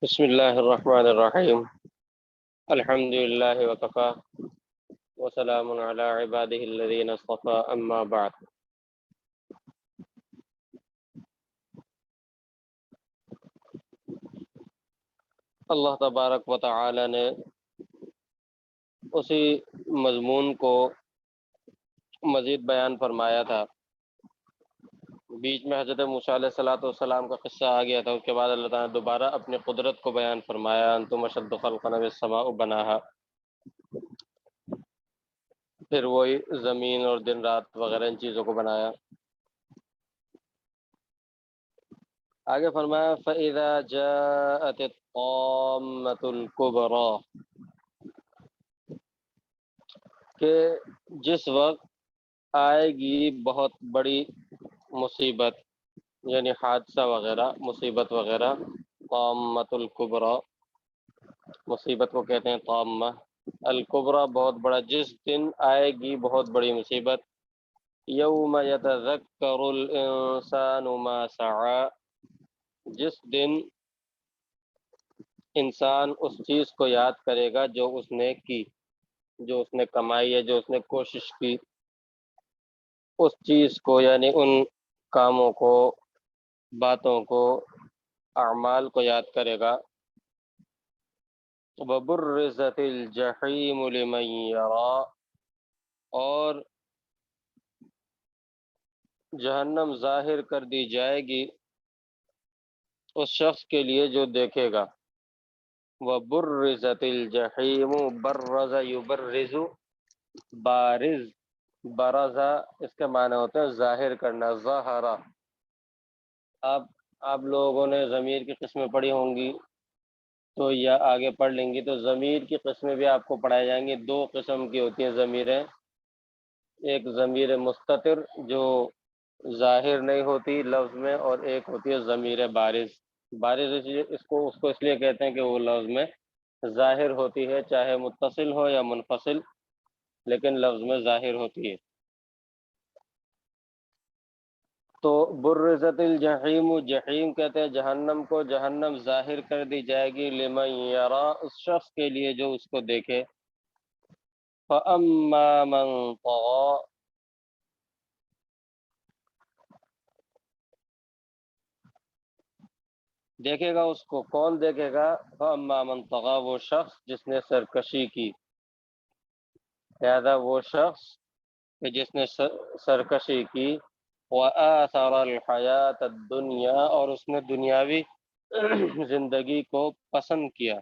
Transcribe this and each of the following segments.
بسم اللہ الرحمن الرحیم الحمد للہ وکفا وسلام علی عبادہ الذین اصطفى اما بعد۔ اللہ تبارک و تعالی نے اسی مضمون کو مزید بیان فرمایا تھا۔ بیچ میں حضرت موسیٰ علیہ السلام کا قصہ آ گیا تھا، اس کے بعد اللہ تعالیٰ نے دوبارہ اپنی قدرت کو بیان فرمایا، انتم اشد خلقا من السماء بناہا، پھر وہی زمین اور دن رات وغیرہ ان چیزوں کو بنایا۔ آگے فرمایا فَإِذَا جَاءَتِ الطَّامَّةُ الْكُبْرَى، کہ جس وقت آئے گی بہت بڑی مصیبت، یعنی حادثہ وغیرہ، مصیبت وغیرہ۔ طامۃ الکبریٰ، مصیبت کو کہتے ہیں طامہ، الکبریٰ بہت بڑا، جس دن آئے گی بہت بڑی مصیبت۔ یوم یتذکر الانسان ما سعی، جس دن انسان اس چیز کو یاد کرے گا جو اس نے کی، جو اس نے کمائی ہے، جو اس نے کوشش کی، اس چیز کو، یعنی ان کاموں کو، باتوں کو، اعمال کو یاد کرے گا۔ وبرزت الجحیم لمن یرا، اور جہنم ظاہر کر دی جائے گی اس شخص کے لیے جو دیکھے گا۔ وبرزت الجحیم، برز یبرز، بارز، برزا اس کے معنی ہوتے ہیں ظاہر کرنا، ظاہرہ۔ آپ لوگوں نے ضمیر کی قسمیں پڑھی ہوں گی تو یا آگے پڑھ لیں گی تو ضمیر کی قسمیں بھی آپ کو پڑھائی جائیں گی۔ دو قسم کی ہوتی ہیں ضمیریں، ایک ضمیر مستتر جو ظاہر نہیں ہوتی لفظ میں، اور ایک ہوتی ہے ضمیر بارز۔ بارز اس کو اس لیے کہتے ہیں کہ وہ لفظ میں ظاہر ہوتی ہے، چاہے متصل ہو یا منفصل، لیکن لفظ میں ظاہر ہوتی ہے۔ تو برزت الجحیم، جحیم کہتے ہیں جہنم کو، جہنم ظاہر کر دی جائے گی لمن یرا، اس شخص کے لیے جو اس کو دیکھے۔ فَأَمَّا مَن طَغَى، دیکھے گا اس کو، کون دیکھے گا؟ فَأَمَّا مَن طَغَى، وہ شخص جس نے سرکشی کی، لہذا وہ شخص کہ جس نے سرکشی کی۔ وَآثَرَ الْحَيَاةَ الدُّنْيَا، اور اس نے دنیاوی زندگی کو پسند کیا۔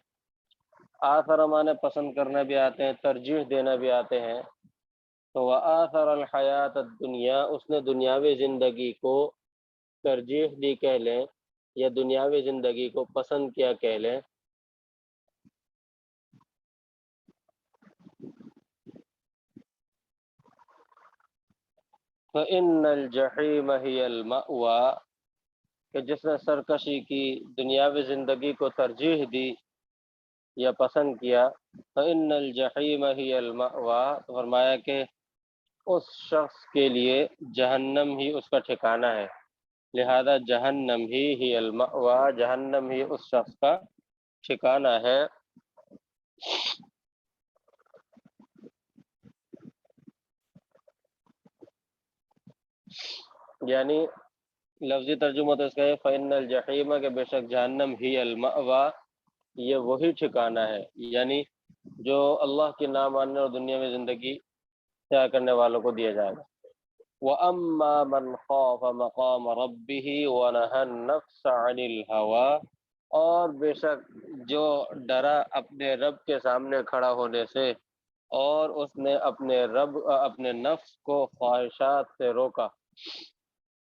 آثر معنی پسند کرنا بھی آتے ہیں، ترجیح دینا بھی آتے ہیں۔ تو وآثر الحیات الدنیا، اس نے دنیاوی زندگی کو ترجیح دی کہہ لیں، یا دنیاوی زندگی کو پسند کیا کہہ لیں۔ فإن الجحیم ہی المأوی، کہ جس نے سرکشی کی، دنیاوی زندگی کو ترجیح دی یا پسند کیا۔ فإن الجحیم ہی المأوی، تو فرمایا کہ اس شخص کے لیے جہنم ہی اس کا ٹھکانہ ہے، لہذا جہنم ہی المأوی، جہنم ہی اس شخص کا ٹھکانہ ہے۔ یعنی لفظی ترجمہ تو اس کا ہے فإن الجحیم، کہ بے شک جہنم ہی المأوی، یہ وہی ٹھکانہ ہے، یعنی جو اللہ کے نام ماننے اور دنیا میں زندگی اختیار کرنے والوں کو دیا جائے گا۔ وَأَمَّا مَنْ خَافَ مَقَامَ رَبِّهِ وَنَهَى النَّفْسَ عَنِ الْهَوَىٰ، اور بے شک جو ڈرا اپنے رب کے سامنے کھڑا ہونے سے، اور اس نے اپنے نفس کو خواہشات سے روکا،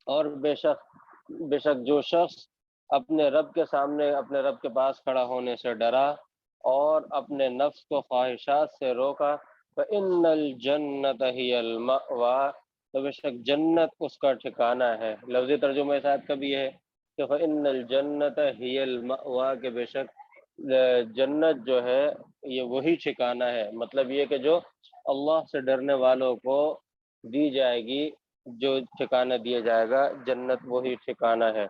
اور بے شک جو شخص اپنے رب کے سامنے، اپنے رب کے پاس کھڑا ہونے سے ڈرا اور اپنے نفس کو خواہشات سے روکا، فإن الجنت ہی المأویٰ، تو بے شک جنت اس کا ٹھکانہ ہے۔ لفظی ترجمہ اس آیت کا بھی ہے کہ فإن الجنت ہی المأویٰ، کہ بے شک جنت جو ہے یہ وہی ٹھکانہ ہے، مطلب یہ کہ جو اللہ سے ڈرنے والوں کو دی جائے گی، جو ٹھکانہ دیا جائے گا، جنت وہی ٹھکانہ ہے۔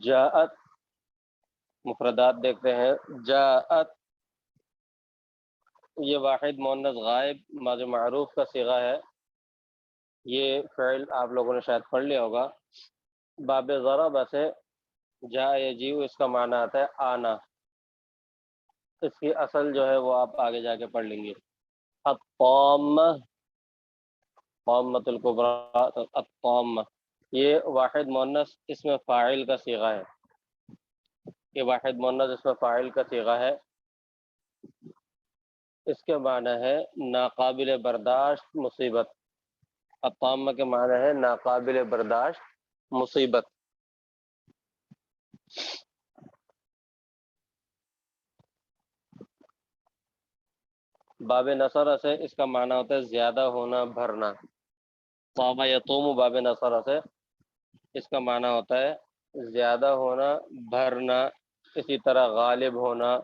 جاءت مفردات دیکھتے ہیں. جاءت یہ واحد مؤنث غائب ماضی معروف کا صیغہ ہے. یہ فعل آپ لوگوں نے شاید پڑھ لیا ہوگا. باب ضرب سے جاء یجیء اس کا معنی آتا ہے آنا. اس کی اصل جو ہے وہ آپ آگے جا کے پڑھ لیں گے. الطامہ طامۃ الکبریٰ الطامہ یہ واحد مؤنث اس میں فاعل کا صیغہ ہے. یہ واحد مؤنث اس میں فاعل کا صیغہ ہے. اس کے معنی ہے ناقابل برداشت مصیبت. الطامہ کے معنی ہے ناقابل برداشت مصیبت. باب نصر سے اس کا معنی ہوتا ہے زیادہ ہونا بھرنا. طام یطوم باب نصر سے اس کا معنی ہوتا ہے زیادہ ہونا بھرنا. اسی طرح غالب ہونا.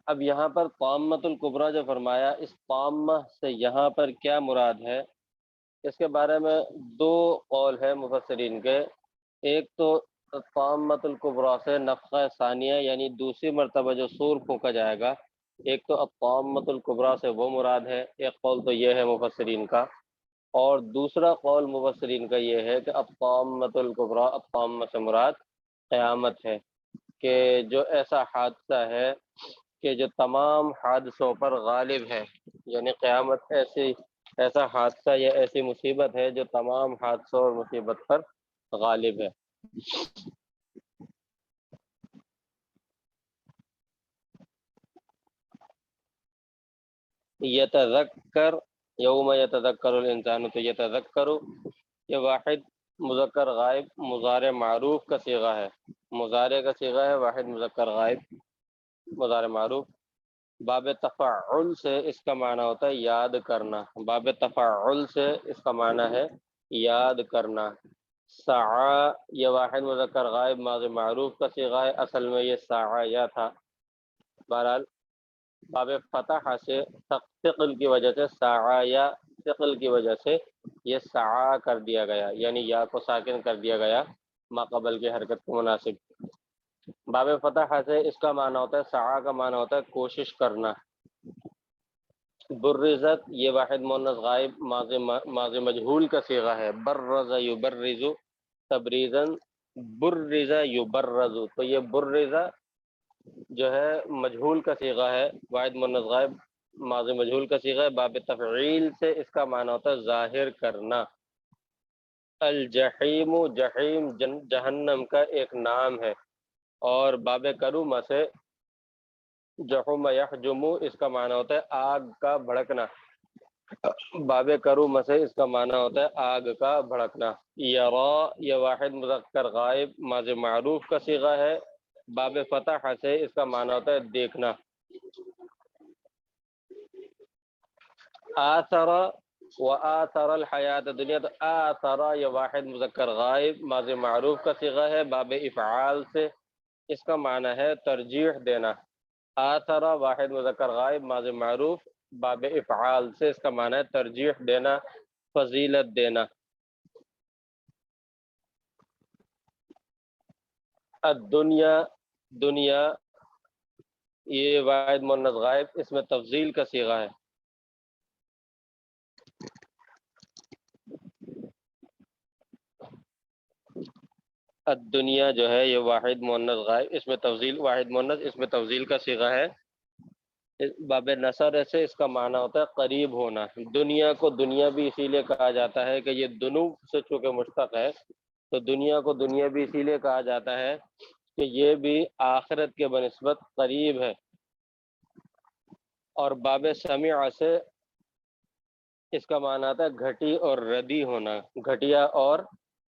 اب یہاں پر طامۃ الکبریٰ جو فرمایا اس طامہ سے یہاں پر کیا مراد ہے اس کے بارے میں دو قول ہے مفسرین کے. ایک تو طامۃ الکبریٰ سے نفخہ ثانیہ یعنی دوسری مرتبہ جو سور پھونکا جائے گا. ایک تو الطامۃ الکبریٰ سے وہ مراد ہے. ایک قول تو یہ ہے مفسرین کا. اور دوسرا قول مفسرین کا یہ ہے کہ الطامۃ الکبریٰ الطامہ سے مراد قیامت ہے کہ جو ایسا حادثہ ہے کہ جو تمام حادثوں پر غالب ہے. یعنی قیامت ایسا حادثہ یا ایسی مصیبت ہے جو تمام حادثوں اور مصیبت پر غالب ہے. یتذکر یوم یتذکر الانسان تو یتذکر یہ واحد مذکر غائب مضارع معروف کا صیغہ ہے. مضارع کا صیغہ ہے واحد مذکر غائب مضارع معروف. باب تفعل سے اس کا معنی ہوتا ہے یاد کرنا. باب تفعل سے اس کا معنی ہے یاد کرنا. سعی یہ واحد مذکر غائب ماضی معروف کا صیغہ ہے. اصل میں یہ سعیا تھا. بہرحال باب فتح سے ثقل کی وجہ سے سعیا ثقل کی وجہ سے یہ سعا کر دیا گیا یعنی یا کو ساکن کر دیا گیا ما قبل کی حرکت کو مناسب. باب فتح سے اس کا معنی ہوتا ہے سعا کا معنی ہوتا ہے کوشش کرنا. برزت یہ واحد مؤنث غائب ماضی مجہول کا صیغہ ہے. برز یبرز تبریزن برز یبرز تو یہ برز جو ہے مجہول کا صیغہ ہے واحد مؤنث غائب ماضی مجہول کا صیغہ ہے. باب تفعیل سے اس کا معنی ہوتا ہے ظاہر کرنا. الجحیم جحیم جہنم کا ایک نام ہے. اور باب کرومہ سے جحم یحجم اس کا معنی ہوتا ہے آگ کا بھڑکنا. باب کرومہ سے اس کا معنی ہوتا ہے آگ کا بھڑکنا. یرا یہ واحد مذکر غائب ماضی معروف کا صیغہ ہے. باب فتح سے اس کا معنی ہوتا ہے دیکھنا. آثر و آثر الحیات دنیا تو آثر یہ واحد مذکر غائب ماضی معروف کا صیغہ ہے. باب افعال سے اس کا معنی ہے ترجیح دینا. آثر واحد مذکر غائب ماضی معروف. باب افعال سے اس کا معنی ہے ترجیح دینا فضیلت دینا. الدنیا دنیا یہ واحد مؤنث غائب اس میں تفضیل کا صیغہ ہے. الدنیا جو ہے یہ واحد مؤنث غائب اس میں تفضیل واحد مؤنث اس میں تفضیل کا صیغہ ہے. باب نصر سے اس کا معنی ہوتا ہے قریب ہونا. دنیا کو دنیا بھی اسی لیے کہا جاتا ہے کہ یہ دنو سے چونکہ مشتق ہے تو دنیا کو دنیا بھی اسی لیے کہا جاتا ہے کہ یہ بھی آخرت کے بنسبت قریب ہے. اور باب سمع سے اس کا معنی آتا ہے گھٹی اور ردی ہونا. گھٹیا اور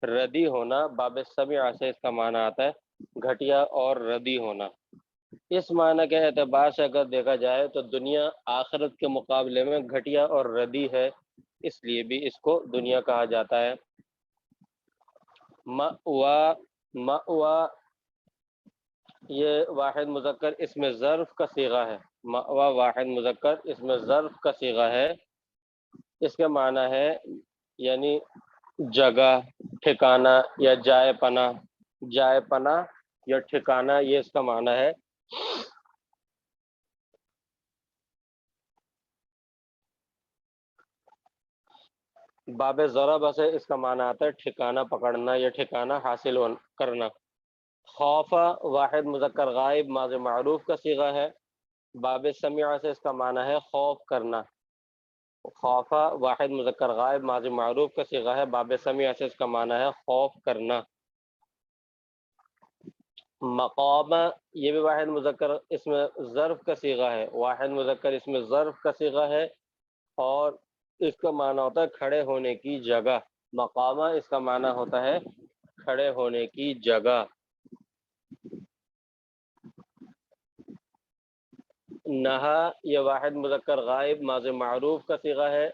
ردی ہونا. باب سمع سے اس کا معنی آتا ہے گھٹیا اور ردی ہونا. اس معنی کے اعتبار سے اگر دیکھا جائے تو دنیا آخرت کے مقابلے میں گھٹیا اور ردی ہے اس لیے بھی اس کو دنیا کہا جاتا ہے. مأوا مأوا یہ واحد مذکر اس میں ظرف کا صیغہ ہے. مأوا واحد مذکر اس میں ظرف کا صیغہ ہے. اس کا معنی ہے یعنی جگہ، ٹھکانہ یا جائے پناہ، جائے پناہ یا ٹھکانہ، یہ اس کا معنی ہے۔ باب ضرب سے اس کا معنی آتا ہے ٹھکانہ پکڑنا یا ٹھکانہ حاصل کرنا۔ خوف واحد مذکر غائب ماضی معروف کا صیغہ ہے۔ باب سمع سے اس کا معنی ہے خوف کرنا۔ خوف واحد مذکر غائب ماضی معروف کا صیغہ ہے۔ باب سمع سے اس کا معنی ہے خوف کرنا۔ مقام یہ بھی واحد مذکر اس میں ظرف کا صیغہ ہے، واحد مذکر اس میں ظرف کا صیغہ ہے، اور اس کا معنی ہوتا ہے کھڑے ہونے کی جگہ۔ مقامہ اس کا معنی ہوتا ہے کھڑے ہونے کی جگہ۔ نہا یہ واحد مذکر غائب ماضی معروف کا صیغہ ہے،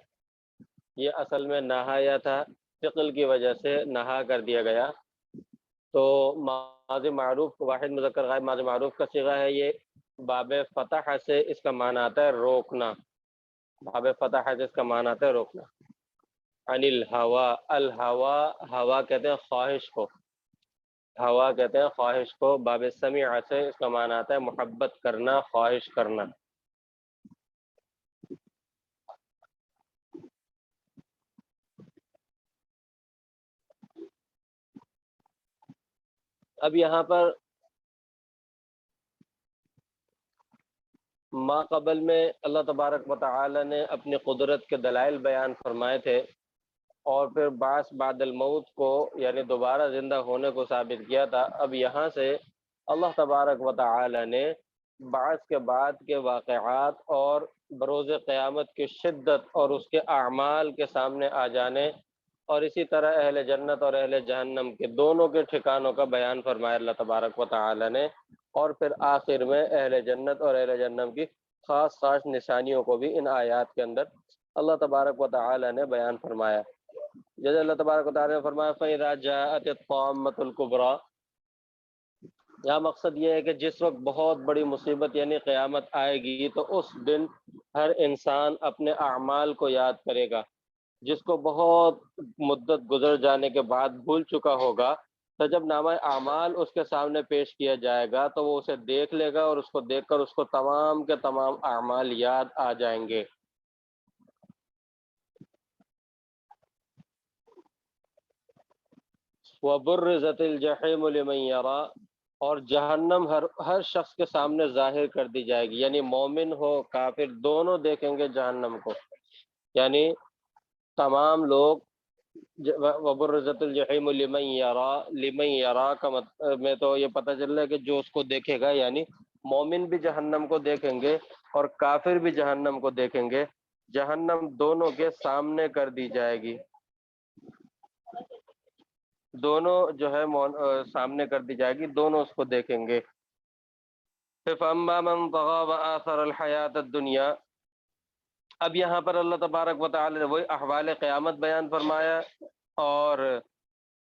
یہ اصل میں نہایا تھا، فقل کی وجہ سے نہا کر دیا گیا، تو ماضی معروف واحد مذکر غائب ماضی معروف کا صیغہ ہے۔ یہ باب فتح سے اس کا معنی آتا ہے روکنا۔ باب فتح سے اس کا معنی آتا ہے روکنا۔ عن الہوا، الہوا ہوا کہتے ہیں خواہش کو، ہوا کہتے ہیں خواہش کو۔ باب سمع سے اس کا معنی آتا ہے محبت کرنا، خواہش کرنا۔ اب یہاں پر ما قبل میں اللہ تبارک و تعالی نے اپنی قدرت کے دلائل بیان فرمائے تھے، اور پھر بعث بعد الموت کو یعنی دوبارہ زندہ ہونے کو ثابت کیا تھا۔ اب یہاں سے اللہ تبارک و تعالی نے بعث کے بعد کے واقعات اور بروز قیامت کی شدت اور اس کے اعمال کے سامنے آ جانے، اور اسی طرح اہل جنت اور اہل جہنم کے دونوں کے ٹھکانوں کا بیان فرمایا اللہ تبارک و تعالی نے، اور پھر آخر میں اہل جنت اور اہل جہنم کی خاص خاص نشانیوں کو بھی ان آیات کے اندر اللہ تبارک و تعالی نے بیان فرمایا۔ جیسے اللہ تبارک و تعالی نے فرمایا فَإِذَا جَاءَتِ الطَّامَّةُ الْكُبْرَى، یہاں مقصد یہ ہے کہ جس وقت بہت بڑی مصیبت یعنی قیامت آئے گی تو اس دن ہر انسان اپنے اعمال کو یاد کرے گا۔ جس کو بہت مدت گزر جانے کے بعد بھول چکا ہوگا، تو جب نامہ اعمال اس کے سامنے پیش کیا جائے گا تو وہ اسے دیکھ لے گا، اور اس کو دیکھ کر اس کو تمام کے تمام اعمال یاد آ جائیں گے۔ وَبُرِّزَتِ الْجَحِيمُ لِمَنْ يَرَى، اور جہنم ہر شخص کے سامنے ظاہر کر دی جائے گی، یعنی مومن ہو کافر دونوں دیکھیں گے جہنم کو، یعنی تمام لوگ۔ وَبُرِّزَتِ الْجَحِيمُ لِمَنْ يَرَى، لمن یرا کا میں تو یہ پتہ چل رہا ہے کہ جو اس کو دیکھے گا، یعنی مومن بھی جہنم کو دیکھیں گے اور کافر بھی جہنم کو دیکھیں گے۔ جہنم دونوں کے سامنے کر دی جائے گی، دونوں جو ہے سامنے کر دی جائے گی، دونوں اس کو دیکھیں گے۔ فَأَمَّا مَنْ طَغَىٰ وَآثَرَ الْحَيَاةَ الدُّنْيَا، اب یہاں پر اللہ تبارک و تعالی نے وہی احوال قیامت بیان فرمایا، اور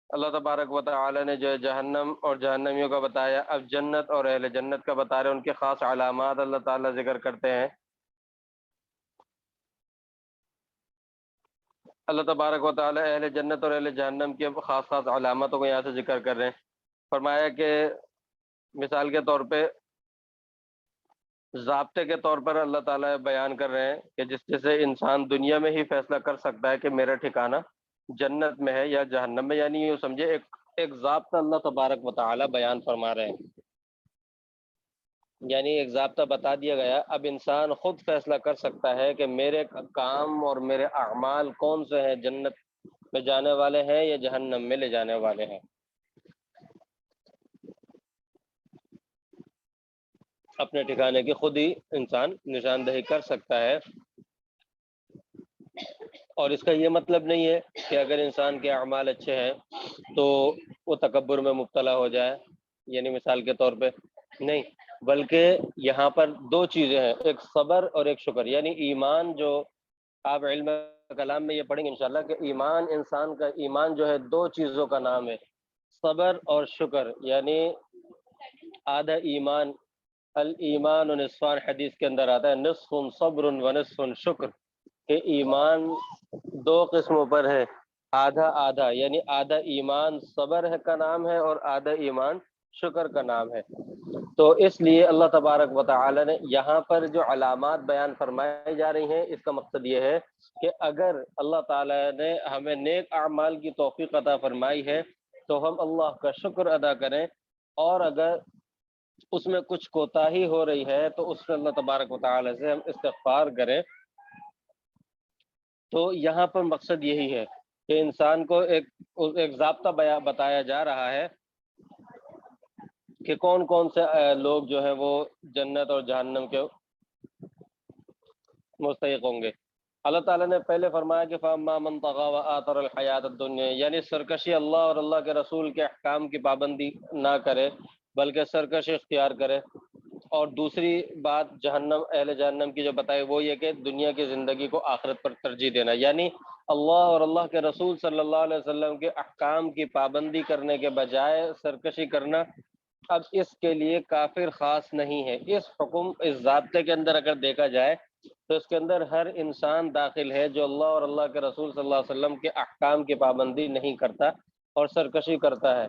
اللہ تبارک و تعالی نے جو ہے جہنم اور جہنمیوں کا بتایا۔ اب جنت اور اہل جنت کا بتا رہے ہیں، ان کے خاص علامات اللہ تعالی ذکر کرتے ہیں۔ اللہ تبارک و تعالی اہل جنت اور اہل جہنم کی خاص خاص علامتوں کو یہاں سے ذکر کر رہے ہیں۔ فرمایا کہ مثال کے طور پہ ضابطے کے طور پر اللہ تعالیٰ بیان کر رہے ہیں کہ جس جیسے انسان دنیا میں ہی فیصلہ کر سکتا ہے کہ میرا ٹھکانہ جنت میں ہے یا جہنم میں، یعنی یوں سمجھے ایک ضابطہ اللہ تبارک و تعالیٰ بیان فرما رہے ہیں، یعنی ایک ضابطہ بتا دیا گیا۔ اب انسان خود فیصلہ کر سکتا ہے کہ میرے کام اور میرے اعمال کون سے ہیں، جنت میں جانے والے ہیں یا جہنم میں لے جانے والے ہیں۔ اپنے ٹھکانے کی خود ہی انسان نشاندہی کر سکتا ہے، اور اس کا یہ مطلب نہیں ہے کہ اگر انسان کے اعمال اچھے ہیں تو وہ تکبر میں مبتلا ہو جائے، یعنی مثال کے طور پہ نہیں، بلکہ یہاں پر دو چیزیں ہیں، ایک صبر اور ایک شکر۔ یعنی ایمان، جو آپ علم کلام میں یہ پڑھیں گے انشاءاللہ کہ ایمان، انسان کا ایمان جو ہے دو چیزوں کا نام ہے، صبر اور شکر۔ یعنی آدھا ایمان، الایمان نصفان، حدیث کے اندر آتا ہے نصف صبر و نصف شکر، کہ ایمان دو قسموں پر ہے، آدھا آدھا، یعنی آدھا ایمان صبر ہے کا نام ہے اور آدھا ایمان شکر کا نام ہے۔ تو اس لیے اللہ تبارک و تعالی نے یہاں پر جو علامات بیان فرمائی جا رہی ہیں، اس کا مقصد یہ ہے کہ اگر اللہ تعالی نے ہمیں نیک اعمال کی توفیق عطا فرمائی ہے تو ہم اللہ کا شکر ادا کریں، اور اگر اس میں کچھ کوتاہی ہو رہی ہے تو اس سے اللہ تبارک و تعالی سے ہم استغفار کریں۔ تو یہاں پر مقصد یہی ہے کہ انسان کو ایک ضابطہ بتایا جا رہا ہے کہ کون کون سے لوگ جو ہیں وہ جنت اور جہنم کے مستحق ہوں گے۔ اللہ تعالیٰ نے پہلے فرمایا کہ فَأَمَّا مَنْ طَغَىٰ وَآثَرَ الْحَيَاةَ الدُّنْيَا، یعنی سرکشی اللہ اور اللہ کے رسول کے احکام کی پابندی نہ کرے بلکہ سرکشی اختیار کرے۔ اور دوسری بات جہنم، اہل جہنم کی جو بتائی وہ یہ کہ دنیا کی زندگی کو آخرت پر ترجیح دینا، یعنی اللہ اور اللہ کے رسول صلی اللہ علیہ وسلم کے احکام کی پابندی کرنے کے بجائے سرکشی کرنا اب اس کے لیے کافر خاص نہیں ہے۔ اس حکم، اس ضابطے کے اندر اگر دیکھا جائے تو اس کے اندر ہر انسان داخل ہے جو اللہ اور اللہ کے رسول صلی اللہ علیہ وسلم کے احکام کی پابندی نہیں کرتا اور سرکشی کرتا ہے۔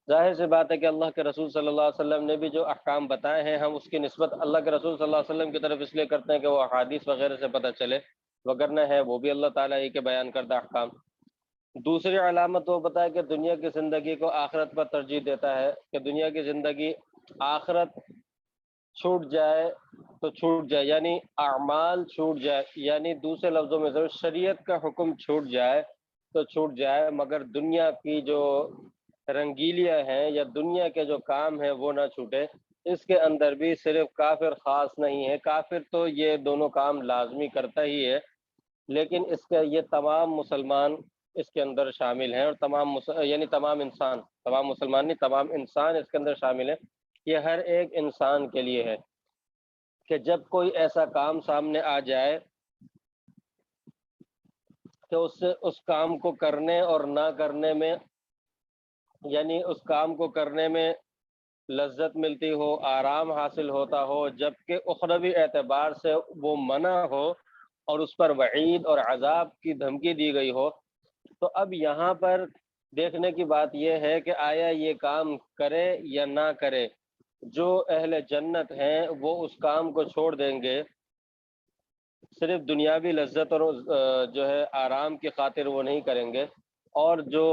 ظاہر سی بات ہے کہ اللہ کے رسول صلی اللہ علیہ وسلم نے بھی جو احکام بتائے ہیں ہم اس کی نسبت اللہ کے رسول صلی اللہ علیہ وسلم کی طرف اس لیے کرتے ہیں کہ وہ احادیث وغیرہ سے پتہ چلے، وگرنہ ہے وہ بھی اللہ تعالیٰ ہی کے بیان کردہ احکام۔ دوسری علامت وہ بتایا کہ دنیا کی زندگی کو آخرت پر ترجیح دیتا ہے، کہ دنیا کی زندگی آخرت چھوٹ جائے تو چھوٹ جائے، یعنی اعمال چھوٹ جائے، یعنی دوسرے لفظوں میں ضرور شریعت کا حکم چھوٹ جائے تو چھوٹ جائے، مگر دنیا کی جو رنگیلیاں ہیں یا دنیا کے جو کام ہیں وہ نہ چھوٹے۔ اس کے اندر بھی صرف کافر خاص نہیں ہے، کافر تو یہ دونوں کام لازمی کرتا ہی ہے، لیکن اس کا یہ تمام مسلمان اس کے اندر شامل ہیں، اور یعنی تمام انسان، تمام مسلمان نہیں، تمام انسان اس کے اندر شامل ہے۔ یہ ہر ایک انسان کے لیے ہے کہ جب کوئی ایسا کام سامنے آ جائے کہ اس سے اس کام کو کرنے اور نہ کرنے میں، یعنی اس کام کو کرنے میں لذت ملتی ہو، آرام حاصل ہوتا ہو، جبکہ اخروی اعتبار سے وہ منع ہو اور اس پر وعید اور عذاب کی دھمکی دی گئی ہو، تو اب یہاں پر دیکھنے کی بات یہ ہے کہ آیا یہ کام کرے یا نہ کرے۔ جو اہل جنت ہیں وہ اس کام کو چھوڑ دیں گے، صرف دنیاوی لذت اور جو ہے آرام کی خاطر وہ نہیں کریں گے، اور جو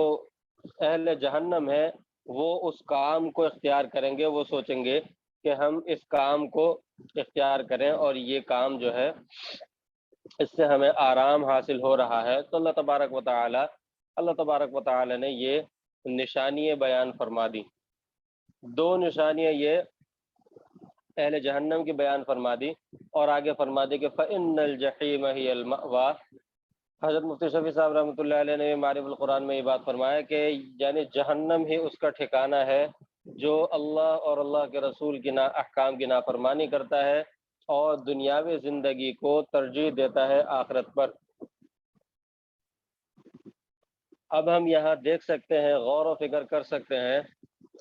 اہل جہنم ہے وہ اس کام کو اختیار کریں گے، وہ سوچیں گے کہ ہم اس کام کو اختیار کریں اور یہ کام جو ہے اس سے ہمیں آرام حاصل ہو رہا ہے۔ تو اللہ تبارک و تعالی نے یہ نشانیاں بیان فرما دی، دو نشانیاں یہ اہل جہنم کی بیان فرما دی، اور آگے فرما دی کہ فَإِنَّ الْجَحِيمَ هِيَ الْمَأْوَىٰ۔ حضرت مفتی شفیع صاحب رحمۃ اللہ علیہ نے معارف القرآن میں یہ بات فرمایا کہ یعنی جہنم ہی اس کا ٹھکانہ ہے جو اللہ اور اللہ کے رسول کی احکام کی نافرمانی کرتا ہے اور دنیاوی زندگی کو ترجیح دیتا ہے آخرت پر۔ اب ہم یہاں دیکھ سکتے ہیں، غور و فکر کر سکتے ہیں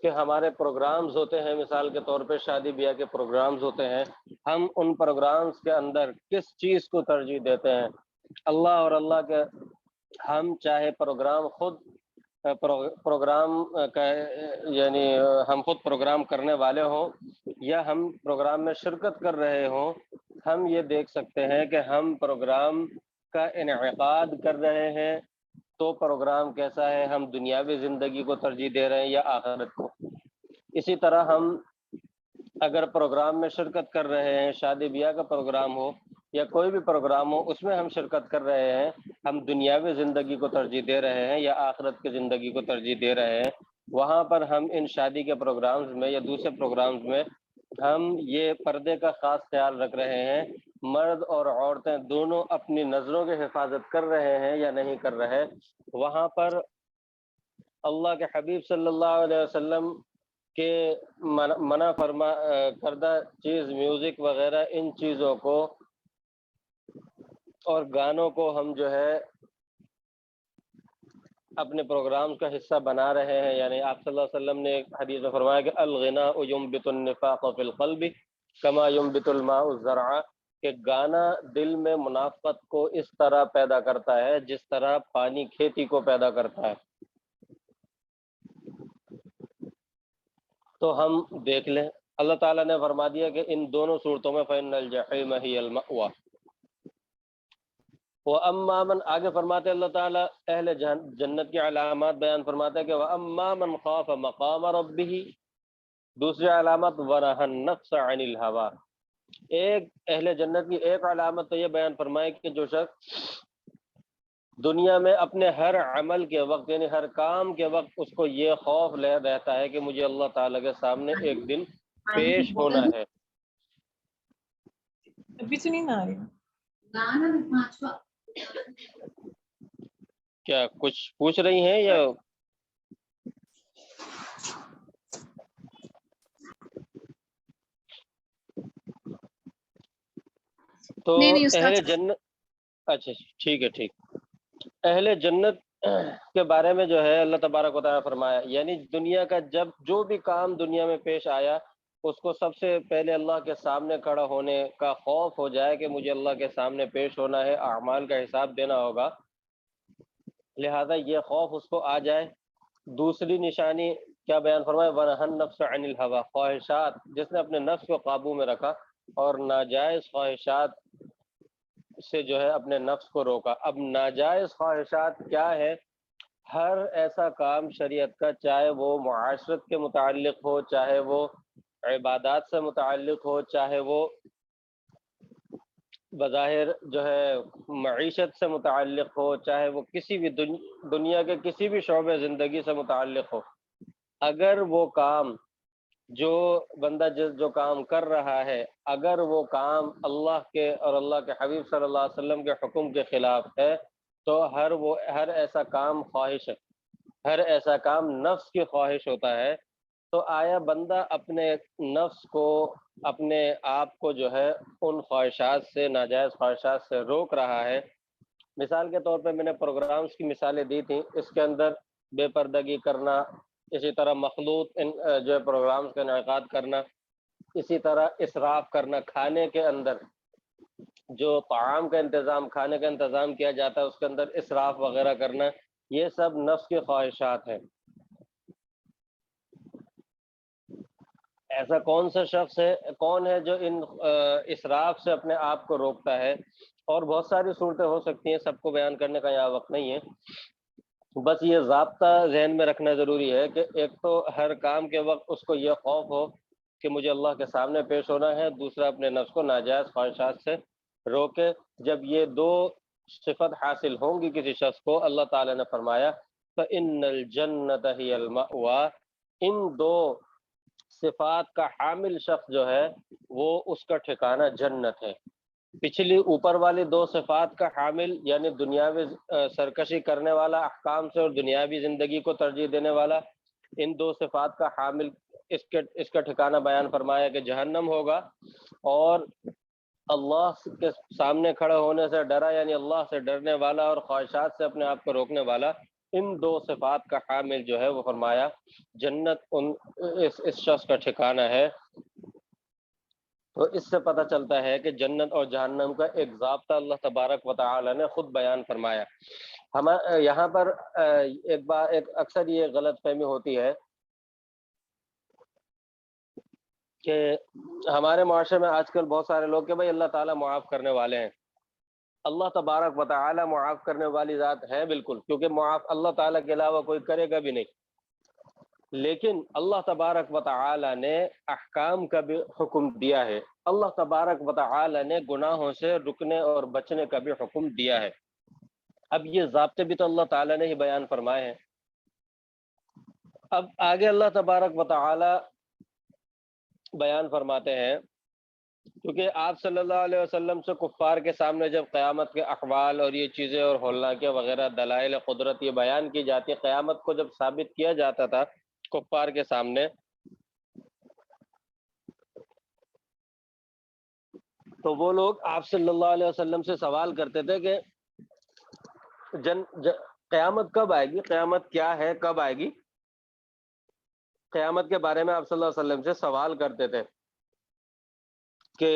کہ ہمارے پروگرامز ہوتے ہیں، مثال کے طور پہ شادی بیاہ کے پروگرامز ہوتے ہیں، ہم ان پروگرامز کے اندر کس چیز کو ترجیح دیتے ہیں؟ اللہ اور اللہ کے، ہم چاہے پروگرام خود پروگرام کا یعنی ہم خود پروگرام کرنے والے ہوں یا ہم پروگرام میں شرکت کر رہے ہوں، ہم یہ دیکھ سکتے ہیں کہ ہم پروگرام کا انعقاد کر رہے ہیں تو پروگرام کیسا ہے، ہم دنیاوی زندگی کو ترجیح دے رہے ہیں یا آخرت کو۔ اسی طرح ہم اگر پروگرام میں شرکت کر رہے ہیں، شادی بیاہ کا پروگرام ہو یا کوئی بھی پروگرام ہو، اس میں ہم شرکت کر رہے ہیں، ہم دنیاوی زندگی کو ترجیح دے رہے ہیں یا آخرت کی زندگی کو ترجیح دے رہے ہیں، وہاں پر ہم ان شادی کے پروگرامز میں یا دوسرے پروگرامز میں ہم یہ پردے کا خاص خیال رکھ رہے ہیں، مرد اور عورتیں دونوں اپنی نظروں کی حفاظت کر رہے ہیں یا نہیں کر رہے۔ وہاں پر اللہ کے حبیب صلی اللہ علیہ وسلم کے منع فرما کردہ چیز، میوزک وغیرہ، ان چیزوں کو اور گانوں کو ہم جو ہے اپنے پروگرام کا حصہ بنا رہے ہیں۔ یعنی آپ صلی اللہ علیہ وسلم نے ایک حدیث میں فرمایا کہ الغناء ينبت النفاق في القلب كما ينبت الماء الزرع، کہ گانا دل میں منافقت کو اس طرح پیدا کرتا ہے جس طرح پانی کھیتی کو پیدا کرتا ہے۔ تو ہم دیکھ لیں، اللہ تعالیٰ نے فرما دیا کہ ان دونوں صورتوں میں فَإِنَّ الْجَحِيمَ هِيَ الْمَأْوَىٰ۔ وَأَمَّا مَنْ، آگے فرماتے اللہ تعالیٰ اہل جنت کی علامات بیان فرماتا ہے کہ وَأَمَّا مَنْ خَافَ مَقَامَ رَبِّهِ، دوسری علامت وَنَهَى النَّفْسَ عَنِ الْهَوَىٰ۔ ایک اہل جنت کی ایک علامت تو یہ بیان فرمائے کہ جو شخص دنیا میں اپنے ہر عمل کے وقت یعنی ہر کام کے وقت اس کو یہ خوف رہتا ہے کہ مجھے اللہ تعالیٰ کے سامنے ایک دن پیش ہونا ہے۔ ابھی تو نہیں آ رہی کیا کچھ پوچھ رہی ہیں یا تو اہل جنت، اچھا ٹھیک ہے، ٹھیک، اہل جنت کے بارے میں جو ہے اللہ تبارک و تعالیٰ فرمایا، یعنی دنیا کا جو بھی کام دنیا میں پیش آیا اس کو سب سے پہلے اللہ کے سامنے کھڑا ہونے کا خوف ہو جائے کہ مجھے اللہ کے سامنے پیش ہونا ہے، اعمال کا حساب دینا ہوگا، لہذا یہ خوف اس کو آ جائے۔ دوسری نشانی کیا بیان فرمایا؟ وَنَهَى النَّفْسَ عَنِ الْهَوَىٰ، خواہشات، جس نے اپنے نفس کو قابو میں رکھا اور ناجائز خواہشات سے جو ہے اپنے نفس کو روکا۔ اب ناجائز خواہشات کیا ہے؟ ہر ایسا کام شریعت کا، چاہے وہ معاشرت کے متعلق ہو، چاہے وہ عبادات سے متعلق ہو، چاہے وہ بظاہر جو ہے معیشت سے متعلق ہو، چاہے وہ کسی بھی دنیا کے کسی بھی شعبے زندگی سے متعلق ہو، اگر وہ کام جو بندہ جو کام کر رہا ہے اگر وہ کام اللہ کے اور اللہ کے حبیب صلی اللہ علیہ وسلم کے حکم کے خلاف ہے تو ہر ایسا کام خواہش ہے، ہر ایسا کام نفس کی خواہش ہوتا ہے۔ تو آیا بندہ اپنے نفس کو، اپنے آپ کو جو ہے ان خواہشات سے، ناجائز خواہشات سے روک رہا ہے؟ مثال کے طور پہ میں نے پروگرامز کی مثالیں دی تھیں، اس کے اندر بے پردگی کرنا، اسی طرح مخلوط جو ہے پروگرامز کا انعقاد کرنا، اسی طرح اسراف کرنا، کھانے کے اندر جو طعام کا انتظام، کھانے کا انتظام کیا جاتا ہے اس کے اندر اسراف وغیرہ کرنا، یہ سب نفس کی خواہشات ہیں۔ ایسا کون سا شخص ہے، کون ہے جو ان اسراف سے اپنے آپ کو روکتا ہے؟ اور بہت ساری صورتیں ہو سکتی ہیں، سب کو بیان کرنے کا یہاں وقت نہیں ہے، بس یہ ضابطہ ذہن میں رکھنا ضروری ہے کہ ایک تو ہر کام کے وقت اس کو یہ خوف ہو کہ مجھے اللہ کے سامنے پیش ہونا ہے، دوسرا اپنے نفس کو ناجائز خواہشات سے روکے۔ جب یہ دو صفت حاصل ہوں گی کسی شخص کو، اللہ تعالیٰ نے فرمایا فَإِنَّ الْجَنَّةَ هِيَ الْمَأْوَىٰ، ان دو صفات کا حامل شخص جو ہے وہ اس کا ٹھکانہ جنت ہے۔ پچھلی اوپر والی دو صفات کا حامل یعنی دنیاوی سرکشی کرنے والا، احکام سے اور دنیاوی زندگی کو ترجیح دینے والا، ان دو صفات کا حامل اس کا ٹھکانہ بیان فرمایا کہ جہنم ہوگا، اور اللہ کے سامنے کھڑے ہونے سے ڈرا یعنی اللہ سے ڈرنے والا اور خواہشات سے اپنے آپ کو روکنے والا، ان دو صفات کا حامل جو ہے وہ فرمایا جنت اس شخص کا ٹھکانہ ہے۔ تو اس سے پتہ چلتا ہے کہ جنت اور جہنم کا ایک ضابطہ اللہ تبارک و تعالی نے خود بیان فرمایا۔ یہاں پر ایک اکثر یہ غلط فہمی ہوتی ہے کہ ہمارے معاشرے میں آج کل بہت سارے لوگ کہ بھائی اللہ تعالیٰ معاف کرنے والے ہیں۔ اللہ تبارک و تعالی معاف کرنے والی ذات ہے بالکل، کیونکہ معاف اللہ تعالیٰ کے علاوہ کوئی کرے گا بھی نہیں، لیکن اللہ تبارک و تعالی نے احکام کا بھی حکم دیا ہے، اللہ تبارک و تعالی نے گناہوں سے رکنے اور بچنے کا بھی حکم دیا ہے۔ اب یہ ضابطے بھی تو اللہ تعالی نے ہی بیان فرمائے ہیں۔ اب آگے اللہ تبارک و تعالی بیان فرماتے ہیں، کیونکہ آپ صلی اللہ علیہ وسلم سے کفار کے سامنے جب قیامت کے احوال اور یہ چیزیں اور ہولناکیاں وغیرہ دلائل قدرت یہ بیان کی جاتی، قیامت کو جب ثابت کیا جاتا تھا کفار کے سامنے، تو وہ لوگ آپ صلی اللہ علیہ وسلم سے سوال کرتے تھے کہ قیامت کب آئے گی، قیامت کیا ہے، کب آئے گی؟ قیامت کے بارے میں آپ صلی اللہ علیہ وسلم سے سوال کرتے تھے۔ کہ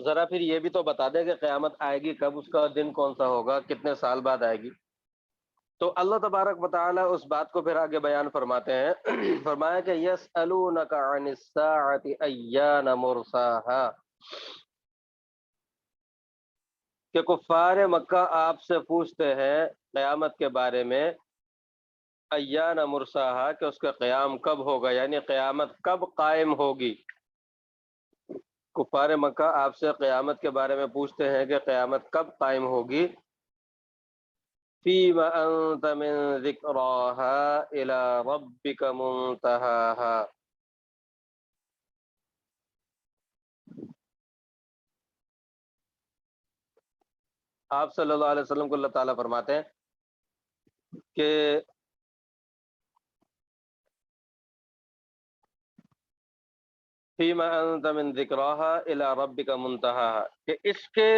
ذرا پھر یہ بھی تو بتا دے کہ قیامت آئے گی کب، اس کا دن کون سا ہوگا، کتنے سال بعد آئے گی۔ تو اللہ تبارک و تعالی اس بات کو پھر آگے بیان فرماتے ہیں فرمایا کہ یسألونک عن الساعۃ ایان مرساہا، کہ کفار مکہ آپ سے پوچھتے ہیں قیامت کے بارے میں، ایان مرساہا، کہ اس کا قیام کب ہوگا، یعنی قیامت کب قائم ہوگی۔ کفار مکہ آپ سے قیامت کے بارے میں پوچھتے ہیں کہ قیامت کب قائم ہوگی۔ فیم انت من ذکراها الی ربک منتہاها، آپ صلی اللہ علیہ وسلم کو اللہ تعالیٰ فرماتے ہیں کہ فیم انت من ذکراها الی ربک منتہاها، کہ اس کے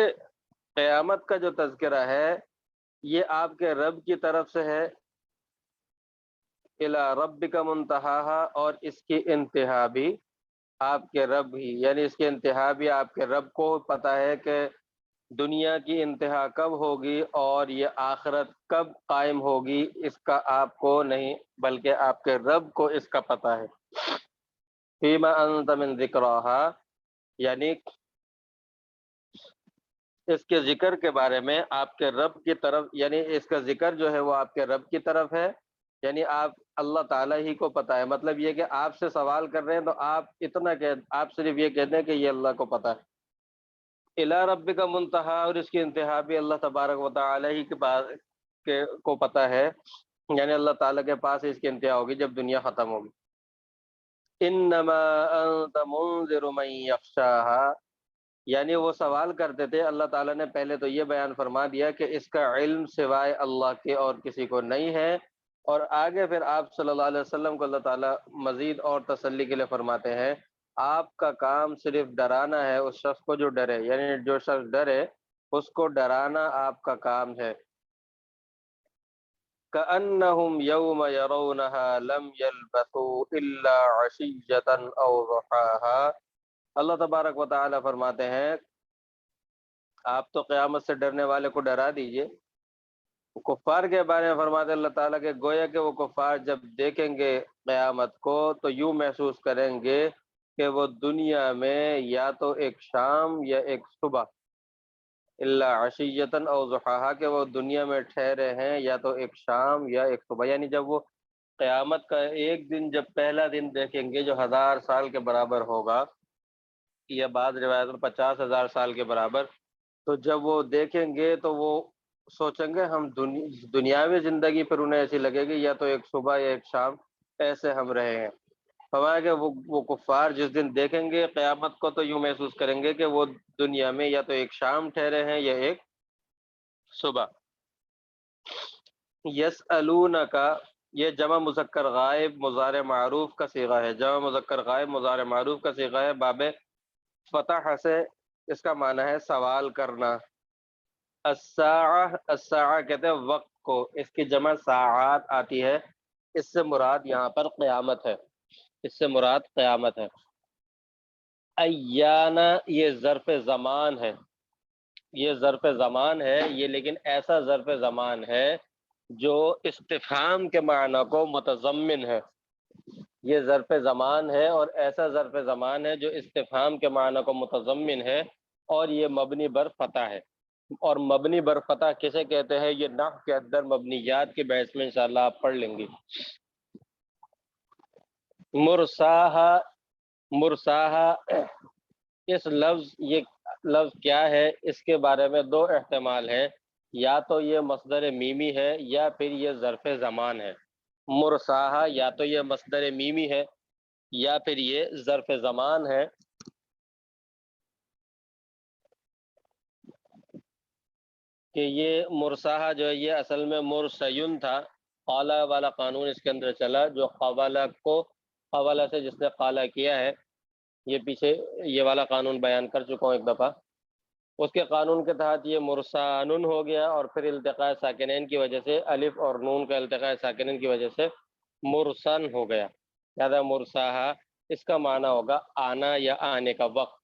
قیامت کا جو تذکرہ ہے یہ آپ کے رب کی طرف سے ہے، الی ربک منتہاها، اور اس کی انتہا بھی آپ کے رب ہی، یعنی اس کی انتہا بھی آپ کے رب کو پتہ ہے کہ دنیا کی انتہا کب ہوگی اور یہ آخرت کب قائم ہوگی، اس کا آپ کو نہیں بلکہ آپ کے رب کو اس کا پتہ ہے۔ فیما انت من ذکراہا، یعنی اس کے ذکر کے بارے میں آپ کے رب کی طرف، یعنی اس کا ذکر جو ہے وہ آپ کے رب کی طرف ہے، یعنی آپ اللہ تعالیٰ ہی کو پتہ ہے۔ مطلب یہ کہ آپ سے سوال کر رہے ہیں تو آپ اتنا کہ آپ صرف یہ کہہ دیں کہ یہ اللہ کو پتہ ہے۔ الی رب کا منتہا، اور اس کی انتہا بھی اللہ تبارک و تعالیٰ ہی کے پاس کے کو پتہ ہے، یعنی اللہ تعالیٰ کے پاس اس کی انتہا ہوگی جب دنیا ختم ہوگی۔ انما انت منذر من یخشاہا، یعنی وہ سوال کرتے تھے، اللہ تعالیٰ نے پہلے تو یہ بیان فرما دیا کہ اس کا علم سوائے اللہ کے اور کسی کو نہیں ہے، اور آگے پھر آپ صلی اللہ علیہ وسلم کو اللہ تعالیٰ مزید اور تسلی کے لیے فرماتے ہیں آپ کا کام صرف ڈرانا ہے اس شخص کو جو ڈرے، یعنی جو شخص ڈرے اس کو ڈرانا آپ کا کام ہے۔ كأنهم يوم يرونها لم يلبثوا إلا عشية أو ضحاها، اللہ تبارک و تعالی فرماتے ہیں آپ تو قیامت سے ڈرنے والے کو ڈرا دیجئے۔ کفار کے بارے میں فرماتے اللہ تعالیٰ کہ گویا کہ وہ کفار جب دیکھیں گے قیامت کو تو یوں محسوس کریں گے کہ وہ دنیا میں یا تو ایک شام یا ایک صبح، الا عشیۃً او ضحاها، کہ وہ دنیا میں ٹھہرے ہیں یا تو ایک شام یا ایک صبح، یعنی جب وہ قیامت کا ایک دن جب پہلا دن دیکھیں گے جو 1000 سال کے برابر ہوگا، یا بعض روایت میں 50,000 سال کے برابر، تو جب وہ دیکھیں گے تو وہ سوچیں گے ہم دنیاوی زندگی پھر انہیں ایسی لگے گی یا تو ایک صبح یا ایک شام ایسے ہم رہے ہیں۔ فرمایا کہ وہ کفار جس دن دیکھیں گے قیامت کو تو یوں محسوس کریں گے کہ وہ دنیا میں یا تو ایک شام ٹھہرے ہیں یا ایک صبح۔ یسألونک، یہ جمع مذکر غائب مضارع معروف کا صیغہ ہے، جمع مذکر غائب مضارع معروف کا صیغہ ہے، باب فتح سے اس کا معنی ہے سوال کرنا۔ الساعہ کہتے ہیں وقت کو، اس کی جمع ساعات آتی ہے، اس سے مراد یہاں پر قیامت ہے، اس سے مراد قیامت ہے۔ ایانا، یہ ظرف زمان ہے، یہ ظرف زمان ہے، یہ لیکن ایسا ظرف زمان ہے جو استفہام کے معنی کو متضمن ہے۔ یہ ظرف زمان ہے اور ایسا ظرف زمان ہے جو استفہام کے معنی کو متضمن ہے، اور یہ مبنی بر فتح ہے۔ اور مبنی بر فتح کسے کہتے ہیں، یہ نحو کے اندر مبنیات کے بحث میں انشاءاللہ آپ پڑھ لیں گے۔ مرساہا، مرساہا اس لفظ، یہ لفظ کیا ہے، اس کے بارے میں دو احتمال ہیں، یا تو یہ مصدر میمی ہے یا پھر یہ ظرف زمان ہے۔ مرساہا یا تو یہ مصدر میمی ہے یا پھر یہ ظرف زمان ہے۔ کہ یہ مرساہا جو ہے یہ اصل میں مرسیون تھا، قالا والا قانون اس کے اندر چلا، جو قوالا کو قوالا سے جس نے قالا کیا ہے، یہ پیچھے یہ والا قانون بیان کر چکا ہوں ایک دفعہ، اس کے قانون کے تحت یہ مرسانن ہو گیا، اور پھر التقاء ساکنین کی وجہ سے الف اور نون کا التقاء ساکنین کی وجہ سے مرسن ہو گیا۔ لہذا مرساہا اس کا معنی ہوگا آنا یا آنے کا وقت۔